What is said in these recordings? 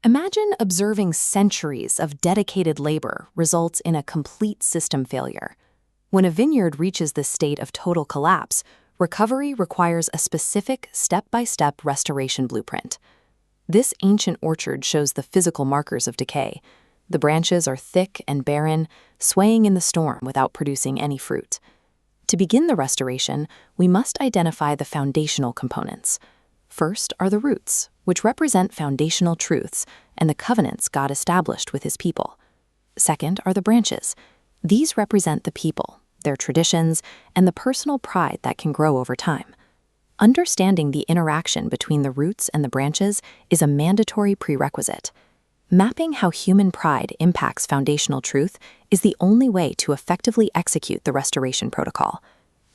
Imagine observing centuries of dedicated labor results in a complete system failure. When a vineyard reaches this state of total collapse, recovery requires a specific step-by-step restoration blueprint. This ancient orchard shows the physical markers of decay. The branches are thick and barren, swaying in the storm without producing any fruit. To begin the restoration, we must identify the foundational components. First are the roots, which represent foundational truths and the covenants God established with His people. Second are the branches. These represent the people, their traditions, and the personal pride that can grow over time. Understanding the interaction between the roots and the branches is a mandatory prerequisite. Mapping how human pride impacts foundational truth is the only way to effectively execute the restoration protocol.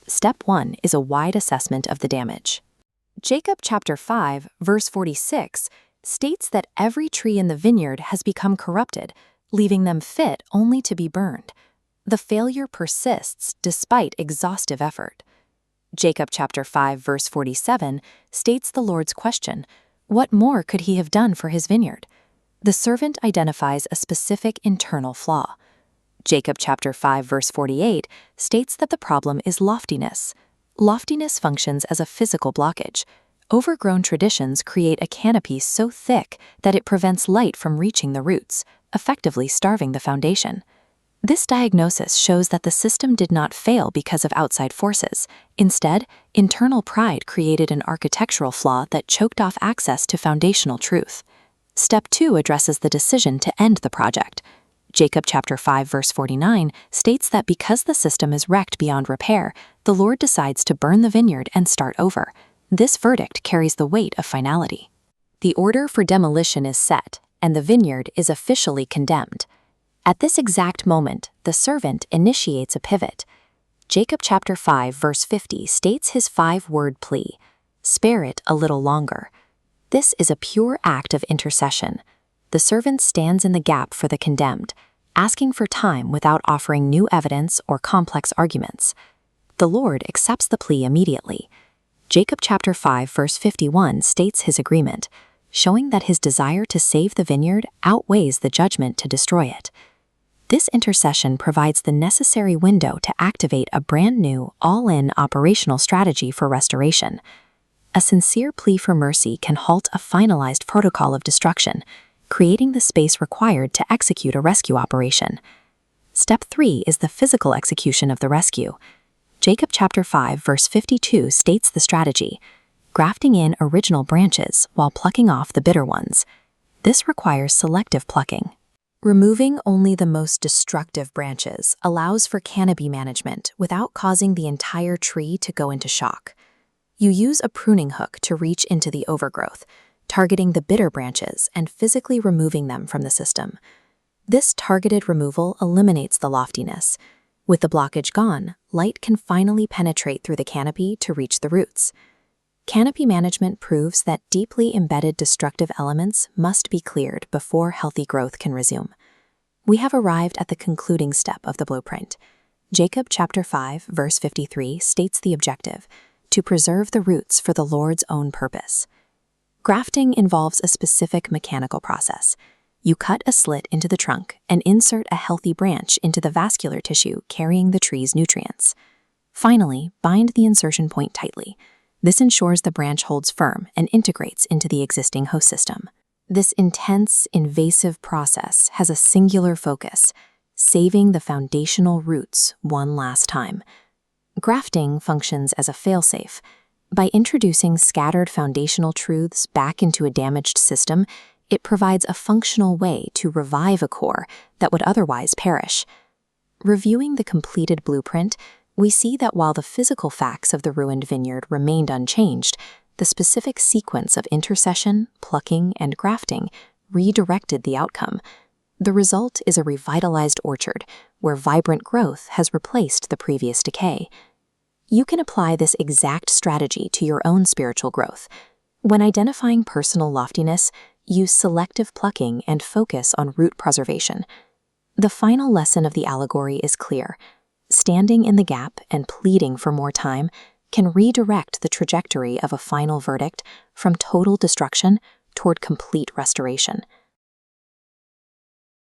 Step 1 is a wide assessment of the damage. Jacob chapter 5, verse 46 states that every tree in the vineyard has become corrupted, leaving them fit only to be burned. The failure persists despite exhaustive effort. Jacob chapter 5, verse 47 states the Lord's question, "What more could He have done for His vineyard?" The servant identifies a specific internal flaw. Jacob chapter 5, verse 48 states that the problem is loftiness. Loftiness functions as a physical blockage. Overgrown traditions create a canopy so thick that it prevents light from reaching the roots, effectively starving the foundation. This diagnosis shows that the system did not fail because of outside forces. Instead, internal pride created an architectural flaw that choked off access to foundational truth. Step 2 addresses the decision to end the project. Jacob chapter 5, verse 49 states that because the system is wrecked beyond repair, the Lord decides to burn the vineyard and start over. This verdict carries the weight of finality. The order for demolition is set, and the vineyard is officially condemned. At this exact moment, the servant initiates a pivot. Jacob chapter 5, verse 50 states his 5-word plea, "Spare it a little longer." This is a pure act of intercession. The servant stands in the gap for the condemned, asking for time without offering new evidence or complex arguments. The Lord accepts the plea immediately. Jacob chapter 5, verse 51 states his agreement, showing that his desire to save the vineyard outweighs the judgment to destroy it. This intercession provides the necessary window to activate a brand new, all-in operational strategy for restoration. A sincere plea for mercy can halt a finalized protocol of destruction, creating the space required to execute a rescue operation. Step 3 is the physical execution of the rescue. Jacob chapter 5, verse 52 states the strategy, grafting in original branches while plucking off the bitter ones. This requires selective plucking. Removing only the most destructive branches allows for canopy management without causing the entire tree to go into shock. You use a pruning hook to reach into the overgrowth, targeting the bitter branches and physically removing them from the system. This targeted removal eliminates the loftiness. With the blockage gone, light can finally penetrate through the canopy to reach the roots. Canopy management proves that deeply embedded destructive elements must be cleared before healthy growth can resume. We have arrived at the concluding step of the blueprint. Jacob chapter 5, verse 53 states the objective, to preserve the roots for the Lord's own purpose. Grafting involves a specific mechanical process. You cut a slit into the trunk and insert a healthy branch into the vascular tissue carrying the tree's nutrients. Finally, bind the insertion point tightly. This ensures the branch holds firm and integrates into the existing host system. This intense, invasive process has a singular focus, saving the foundational roots one last time. Grafting functions as a failsafe. By introducing scattered foundational truths back into a damaged system, it provides a functional way to revive a core that would otherwise perish. Reviewing the completed blueprint, we see that while the physical facts of the ruined vineyard remained unchanged, the specific sequence of intercession, plucking, and grafting redirected the outcome. The result is a revitalized orchard, where vibrant growth has replaced the previous decay. You can apply this exact strategy to your own spiritual growth. When identifying personal loftiness, use selective plucking and focus on root preservation. The final lesson of the allegory is clear. Standing in the gap and pleading for more time can redirect the trajectory of a final verdict from total destruction toward complete restoration.